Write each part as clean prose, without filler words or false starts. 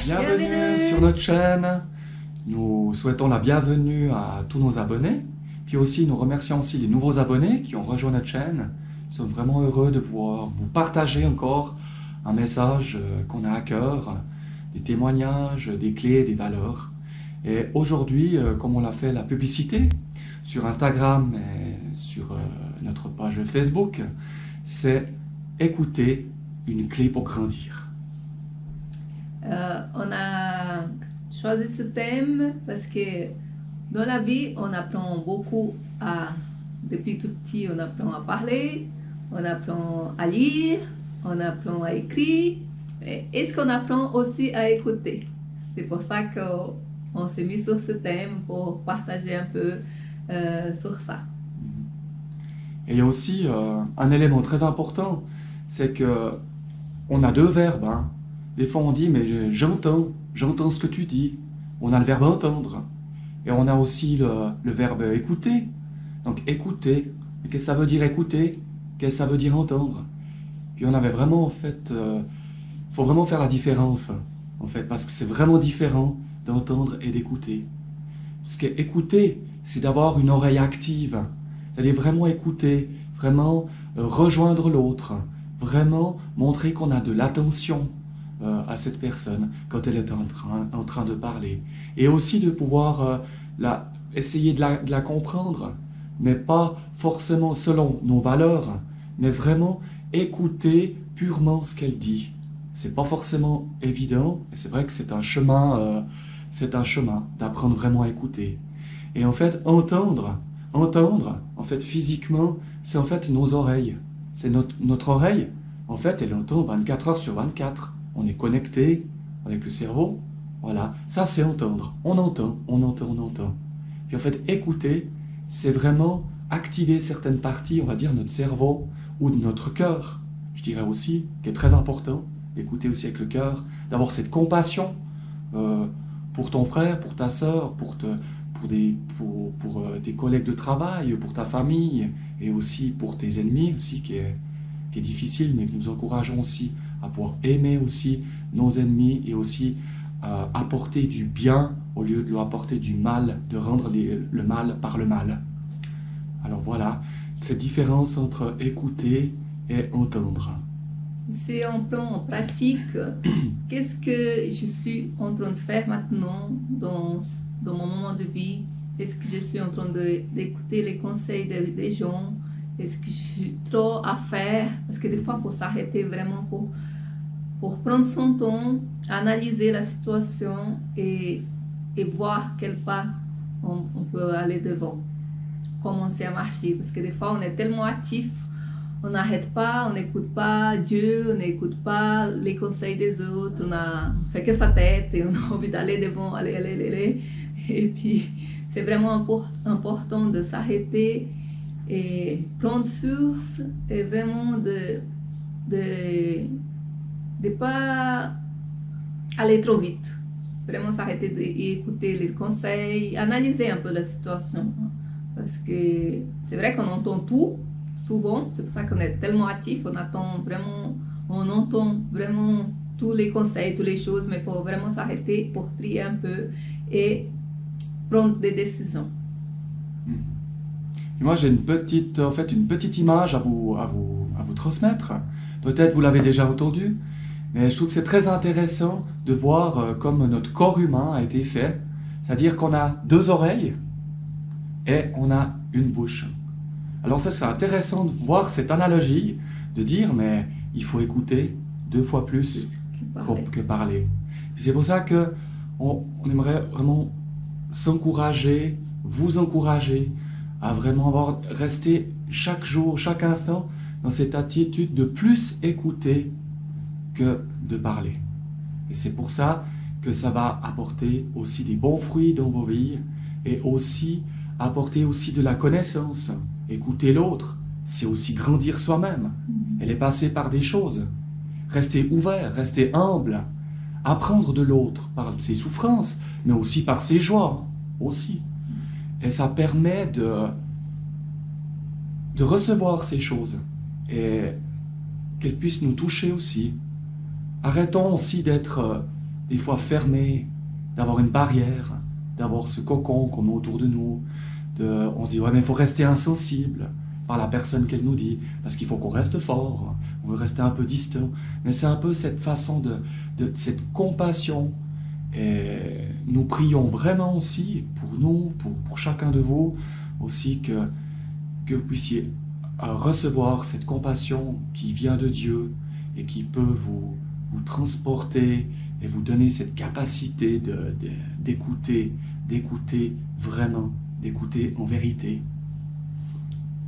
Bienvenue sur notre chaîne. Nous souhaitons la bienvenue à tous nos abonnés. Puis aussi, nous remercions aussi les nouveaux abonnés qui ont rejoint notre chaîne. Nous sommes vraiment heureux de pouvoir vous partager encore un message qu'on a à cœur, des témoignages, des clés, des valeurs. Et aujourd'hui, comme on l'a fait la publicité sur Instagram et sur notre page Facebook, c'est écouter une clé pour grandir. On a choisi ce thème parce que dans la vie, on apprend beaucoup depuis tout petit, on apprend à parler, on apprend à lire, on apprend à écrire. Est-ce qu'on apprend aussi à écouter? C'est pour ça qu'on s'est mis sur ce thème pour partager un peu sur ça. Et il y a aussi un élément très important, c'est que on a deux verbes. Hein. Des fois on dit mais j'entends ce que tu dis. On a le verbe entendre et on a aussi le verbe écouter. Donc écouter, qu'est-ce que ça veut dire écouter? Qu'est-ce que ça veut dire entendre? Puis on avait vraiment en fait, faut vraiment faire la différence en fait, parce que c'est vraiment différent d'entendre et d'écouter. Parce que écouter, c'est d'avoir une oreille active, c'est-à-dire vraiment écouter, vraiment rejoindre l'autre, vraiment montrer qu'on a de l'attention à cette personne quand elle est en train de parler. Et aussi de pouvoir essayer de la comprendre, mais pas forcément selon nos valeurs, mais vraiment écouter purement ce qu'elle dit. C'est pas forcément évident, et c'est vrai que c'est un chemin d'apprendre vraiment à écouter. Et en fait, entendre, en fait, physiquement, c'est en fait nos oreilles. C'est notre oreille, en fait, elle entend 24 heures sur 24. On est connecté avec le cerveau, voilà. Ça, c'est entendre. On entend. Puis en fait, écouter, c'est vraiment activer certaines parties, on va dire, de notre cerveau ou de notre cœur, je dirais aussi, qui est très important, d'écouter aussi avec le cœur, d'avoir cette compassion pour ton frère, pour ta sœur, pour tes collègues de travail, pour ta famille, et aussi pour tes ennemis, aussi, qui est difficile, mais que nous encourageons aussi à pouvoir aimer aussi nos ennemis et aussi apporter du bien au lieu de lui apporter du mal, de rendre le mal par le mal. Alors voilà, cette différence entre écouter et entendre. Si on prend en pratique, qu'est-ce que je suis en train de faire maintenant dans mon moment de vie? Est-ce que je suis en train d'écouter les conseils des gens? Est-ce que je suis trop à faire? Parce que des fois, il faut s'arrêter vraiment pour prendre son temps, analyser la situation et voir quel pas on peut aller devant. Commencer à marcher. Parce que des fois, on est tellement actif, on n'arrête pas, on n'écoute pas Dieu, on n'écoute pas les conseils des autres, on fait que sa tête et on a envie d'aller devant, aller. Et puis, c'est vraiment important de s'arrêter et prendre souffle et vraiment de pas aller trop vite. Vraiment s'arrêter d'écouter les conseils, analyser un peu la situation. Parce que c'est vrai qu'on entend tout, souvent, c'est pour ça qu'on est tellement actif, on entend vraiment tous les conseils, toutes les choses, mais il faut vraiment s'arrêter pour trier un peu et prendre des décisions. Et moi, j'ai une petite image à vous transmettre. Peut-être vous l'avez déjà entendu, mais je trouve que c'est très intéressant de voir comme notre corps humain a été fait. C'est-à-dire qu'on a deux oreilles et on a une bouche. Alors ça, c'est intéressant de voir cette analogie, de dire, mais il faut écouter 2 fois plus que parler. C'est pour ça qu'on aimerait vraiment s'encourager, vous encourager à vraiment rester chaque jour, chaque instant dans cette attitude de plus écouter que de parler. Et c'est pour ça que ça va apporter aussi des bons fruits dans vos vies et aussi apporter aussi de la connaissance. Écouter l'autre, c'est aussi grandir soi-même. Elle est passée par des choses. Rester ouvert, rester humble, apprendre de l'autre par ses souffrances, mais aussi par ses joies, aussi. Et ça permet de recevoir ces choses et qu'elles puissent nous toucher aussi. Arrêtons aussi d'être des fois fermés, d'avoir une barrière, d'avoir ce cocon qu'on met autour de nous. On se dit, ouais, mais il faut rester insensible par la personne qu'elle nous dit, parce qu'il faut qu'on reste fort, on veut rester un peu distant. Mais c'est un peu cette façon de cette compassion. Et nous prions vraiment aussi pour nous, pour chacun de vous, aussi que vous puissiez recevoir cette compassion qui vient de Dieu et qui peut vous transporter et vous donner cette capacité d'écouter vraiment, d'écouter en vérité.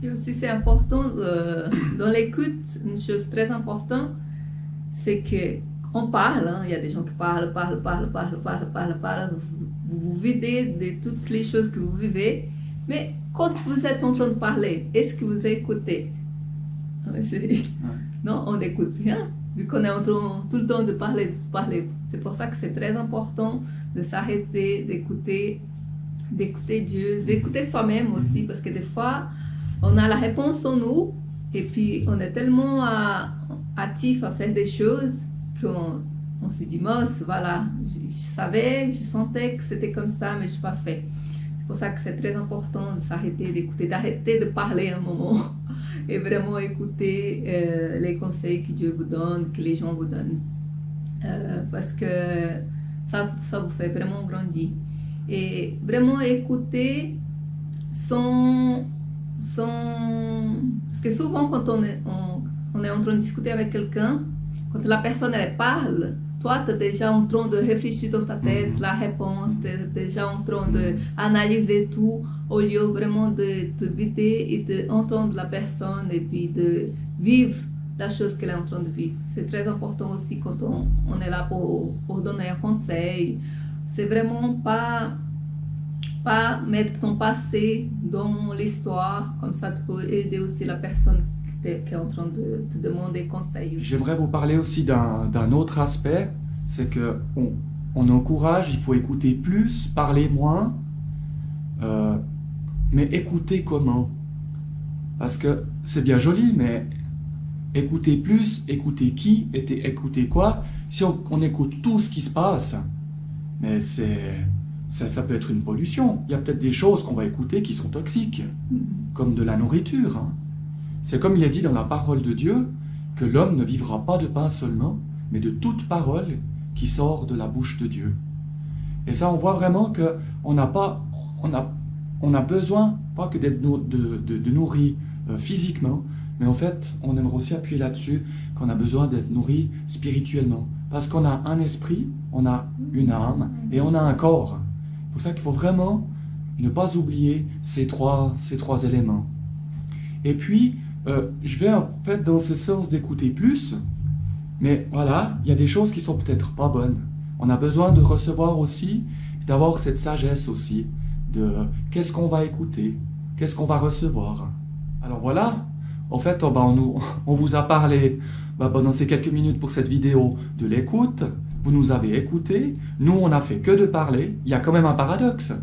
Et aussi c'est important, dans l'écoute, une chose très importante, c'est qu'on parle, hein. Il y a des gens qui parlent, vous videz de toutes les choses que vous vivez, mais quand vous êtes en train de parler, est-ce que vous écoutez? Non, on n'écoute rien, vu qu'on est en train tout le temps de parler. C'est pour ça que c'est très important de s'arrêter, d'écouter Dieu, d'écouter soi-même aussi, parce que des fois, on a la réponse en nous, et puis on est tellement actif à faire des choses qu'on se dit, mince, voilà, je savais, je sentais que c'était comme ça, mais je n'ai pas fait. C'est pour ça que c'est très important de s'arrêter, d'écouter, d'arrêter de parler un moment et vraiment écouter les conseils que Dieu vous donne, que les gens vous donnent. Parce que ça vous fait vraiment grandir. Et vraiment écouter sans... Parce que souvent quand on est en train de discuter avec quelqu'un, quand la personne elle parle, toi tu es déjà en train de réfléchir dans ta tête la réponse, tu es déjà en train d'analyser tout, au lieu vraiment de te vider et d'entendre la personne et puis de vivre la chose qu'elle est en train de vivre. C'est très important aussi quand on est là pour donner un conseil. C'est vraiment pas mettre ton passé dans l'histoire, comme ça tu peux aider aussi la personne qui est en train de te demander conseil. J'aimerais vous parler aussi d'un autre aspect, c'est que on encourage, il faut écouter plus, parler moins, mais écouter comment? Parce que c'est bien joli, mais écouter plus, écouter qui, écouter quoi? Si on écoute tout ce qui se passe, mais ça peut être une pollution. Il y a peut-être des choses qu'on va écouter qui sont toxiques, comme de la nourriture. Hein. C'est comme il est dit dans la parole de Dieu, que l'homme ne vivra pas de pain seulement, mais de toute parole qui sort de la bouche de Dieu. Et ça, on voit vraiment qu'on a besoin, pas que d'être de nourri physiquement, mais en fait, on aimerait aussi appuyer là-dessus, qu'on a besoin d'être nourri spirituellement. Parce qu'on a un esprit, on a une âme, et on a un corps. C'est pour ça qu'il faut vraiment ne pas oublier ces trois éléments. Et puis, je vais en fait dans ce sens d'écouter plus, mais voilà, il y a des choses qui sont peut-être pas bonnes. On a besoin de recevoir aussi, d'avoir cette sagesse aussi, de qu'est-ce qu'on va écouter, qu'est-ce qu'on va recevoir. Alors voilà, en fait, on vous a parlé pendant ces quelques minutes pour cette vidéo de l'écoute. Vous nous avez écoutés, nous on n'a fait que de parler. Il y a quand même un paradoxe.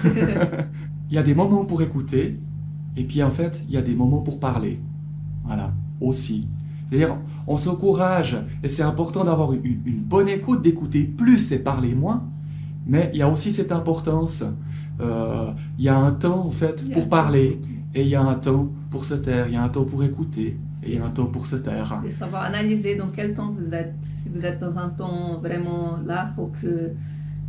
Il y a des moments pour écouter, et puis en fait, il y a des moments pour parler. Voilà, aussi. C'est-à-dire, on s'encourage, et c'est important d'avoir une bonne écoute, d'écouter plus et parler moins, mais il y a aussi cette importance. Il y a un temps, en fait, pour parler, et il y a un temps pour se taire, il y a un temps pour écouter, et il y a un temps pour se taire. Et savoir analyser dans quel temps vous êtes. Si vous êtes dans un temps vraiment là, il faut que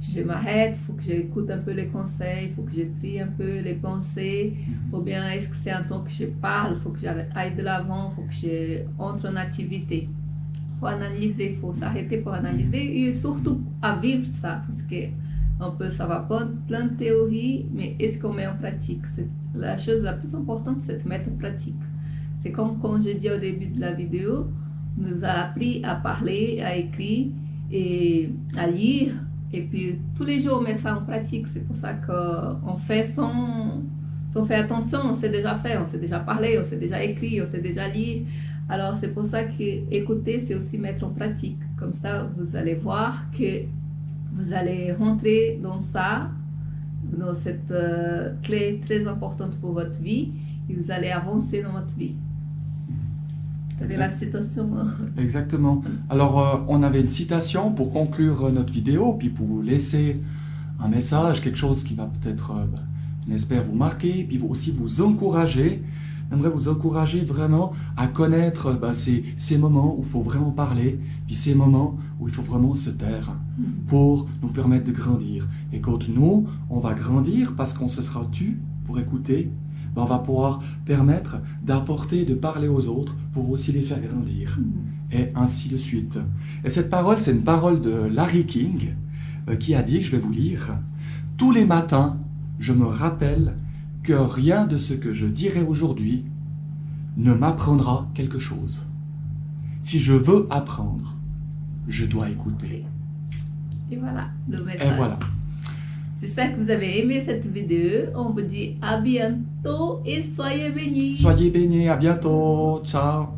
je m'arrête, il faut que j'écoute un peu les conseils, il faut que je trie un peu les pensées, ou bien est-ce que c'est un temps que je parle, il faut que j'aille de l'avant, il faut que j'entre en activité. Il faut analyser, il faut s'arrêter pour analyser et surtout à vivre ça, parce qu'on peut savoir plein de théories, mais est-ce qu'on met en pratique? La chose la plus importante, c'est de mettre en pratique. C'est comme quand j'ai dit au début de la vidéo, nous a appris à parler, à écrire et à lire, Et puis tous les jours, on met ça en pratique. C'est pour ça qu'on fait sans faire attention. On sait déjà faire, on sait déjà parler, on sait déjà écrire, on sait déjà lire. Alors c'est pour ça que écouter, c'est aussi mettre en pratique. Comme ça, vous allez voir que vous allez rentrer dans ça, dans cette clé très importante pour votre vie, et vous allez avancer dans votre vie. Vous avez la citation. Exactement. Alors, on avait une citation pour conclure notre vidéo, puis pour vous laisser un message, quelque chose qui va peut-être, on espère, vous marquer, puis aussi vous encourager. J'aimerais vous encourager vraiment à connaître ces moments où il faut vraiment parler, puis ces moments où il faut vraiment se taire pour nous permettre de grandir. Et quand nous, on va grandir parce qu'on se sera tu pour écouter, on va pouvoir permettre d'apporter, de parler aux autres pour aussi les faire grandir. Et ainsi de suite. Et cette parole, c'est une parole de Larry King qui a dit, je vais vous lire, « Tous les matins, je me rappelle que rien de ce que je dirai aujourd'hui ne m'apprendra quelque chose. Si je veux apprendre, je dois écouter. » Et voilà le message. Et voilà. J'espère que vous avez aimé cette vidéo. On vous dit à bientôt et soyez bénis. Soyez bénis, à bientôt. Ciao.